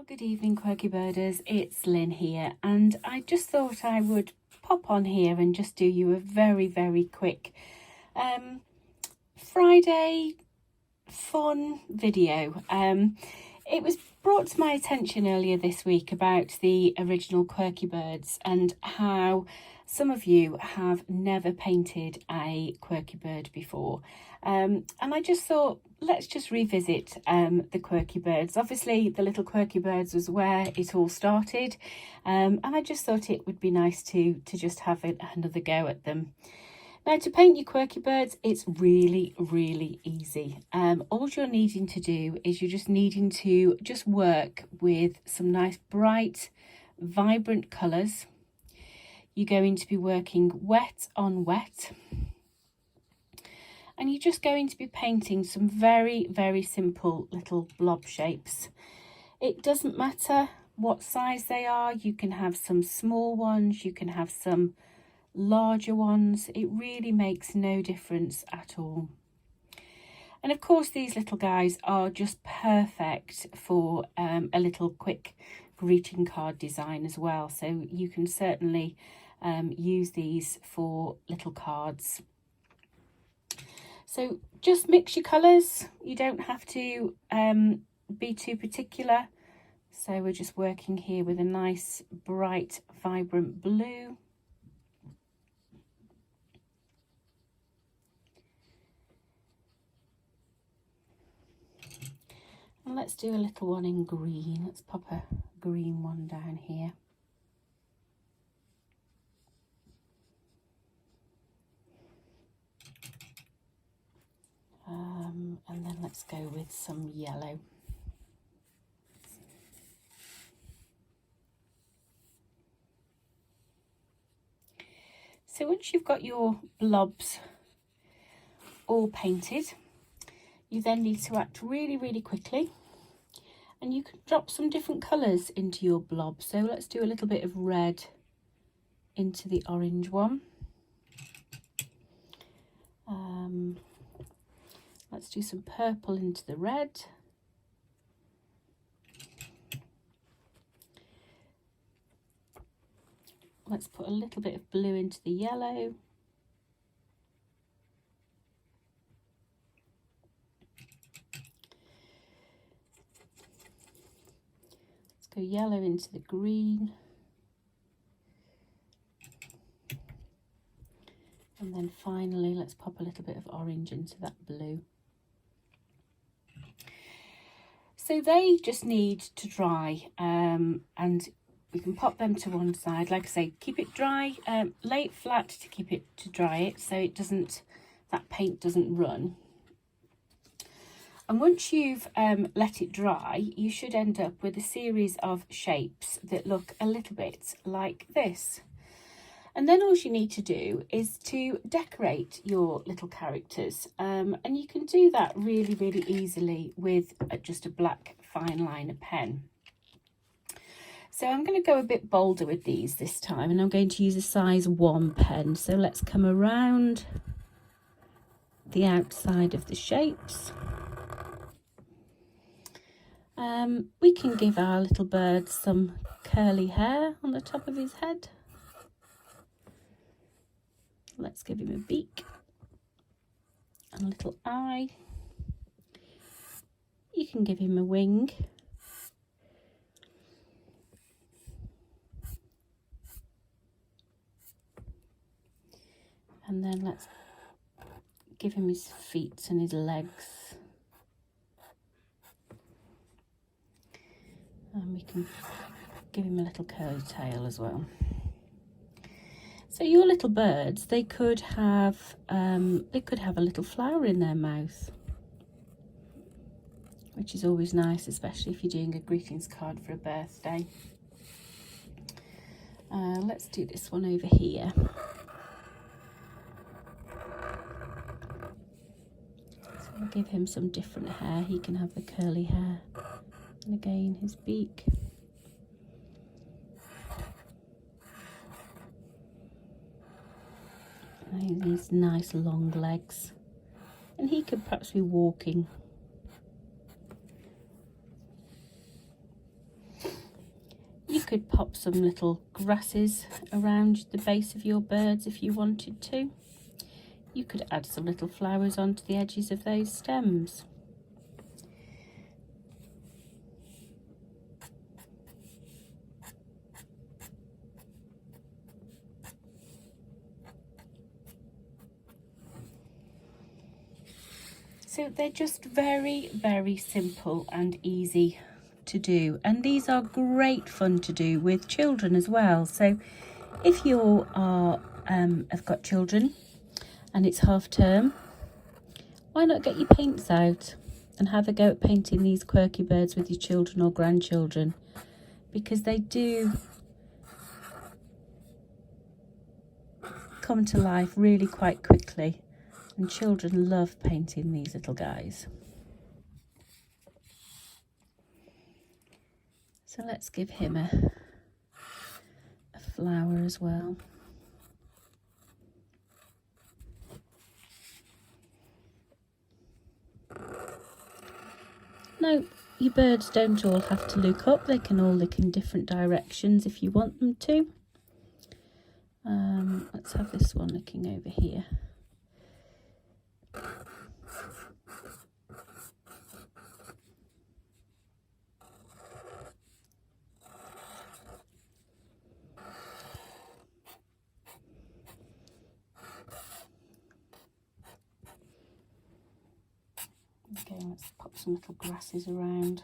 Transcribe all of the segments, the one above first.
Good evening, Quirky Birders, it's Lynn here, and I just thought I would pop on here and just do you a very quick Friday fun video. It was brought to my attention earlier this week about the original Quirky Birds and how some of you have never painted a Quirky Bird before. And I just thought, let's just revisit the Quirky Birds. Obviously, the little Quirky Birds was where it all started. And I just thought it would be nice to just have another go at them. Now, to paint your Quirky Birds, it's really easy. All you're needing to do is you're just needing to just work with some nice bright, vibrant colours. You're going to be working wet on wet. And you're just going to be painting some very simple little blob shapes. It doesn't matter what size they are. You can have some small ones, you can have some larger ones. It really makes no difference at all. And of course, these little guys are just perfect for a little quick greeting card design as well. So you can certainly use these for little cards. So just mix your colours. You don't have to be too particular. So we're just working here with a nice, bright, vibrant blue. And let's do a little one in green. Let's pop a green one down here. And then let's go with some yellow. So once you've got your blobs all painted, you then need to act really quickly, and you can drop some different colours into your blob. So let's do a little bit of red into the orange one. Let's do some purple into the red. Let's put a little bit of blue into the yellow. Let's go yellow into the green. And then finally, let's pop a little bit of orange into that blue. So they just need to dry, and we can pop them to one side. Like I say, keep it dry, lay it flat to keep it to dry it so it doesn't, that paint doesn't run. And once you've let it dry, you should end up with a series of shapes that look a little bit like this. And then all you need to do is to decorate your little characters. And you can do that really easily with just a black fine liner pen. So I'm going to go a bit bolder with these this time, and I'm going to use a size 1 pen. So let's come around the outside of the shapes. We can give our little bird some curly hair on the top of his head. Let's give him a beak and a little eye. You can give him a wing. And then let's give him his feet and his legs. And we can give him a little curly tail as well. So your little birds, they could have a little flower in their mouth, which is always nice, especially if you're doing a greetings card for a birthday. Let's do this one over here. So we'll give him some different hair. He can have the curly hair, and again his beak. These nice long legs, and he could perhaps be walking. could pop some little grasses around the base of your birds if you wanted to. You could add some little flowers onto the edges of those stems. So they're just very, very simple and easy to do, and these are great fun to do with children as well. So if you have got children and it's half term, why not get your paints out and have a go at painting these quirky birds with your children or grandchildren, because they do come to life really quite quickly, and children love painting these little guys. So let's give him a flower as well. Now, your birds don't all have to look up, they can all look in different directions if you want them to. Let's have this one looking over here. Okay, let's pop some little grasses around.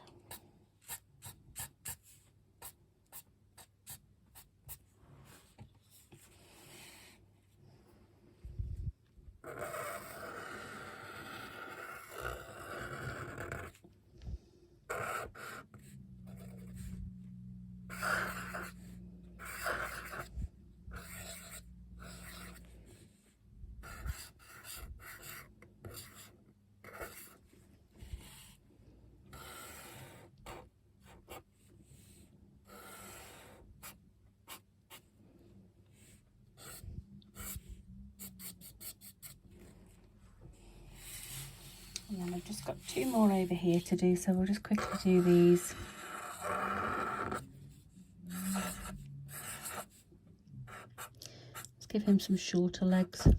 And then I've just got 2 more over here to do, so we'll just quickly do these. Let's give him some shorter legs.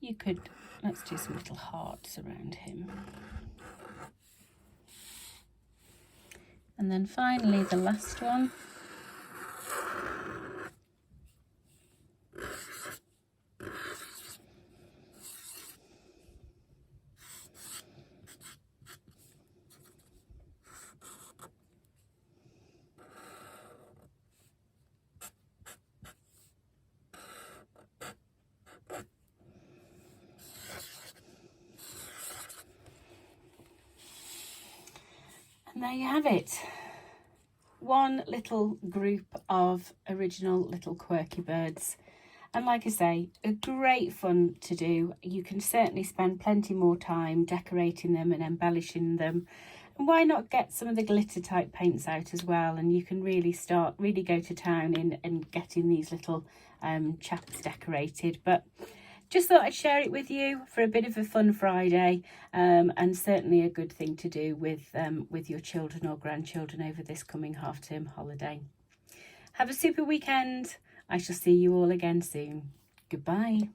You could, let's do some little hearts around him. And then finally the last one. And there you have it. One little group of original little quirky birds. And like I say, a great fun to do. You can certainly spend plenty more time decorating them and embellishing them. And why not get some of the glitter type paints out as well, and you can really go to town in getting these little chaps decorated. But just thought I'd share it with you for a bit of a fun Friday, and certainly a good thing to do with your children or grandchildren over this coming half-term holiday. Have a super weekend. I shall see you all again soon. Goodbye.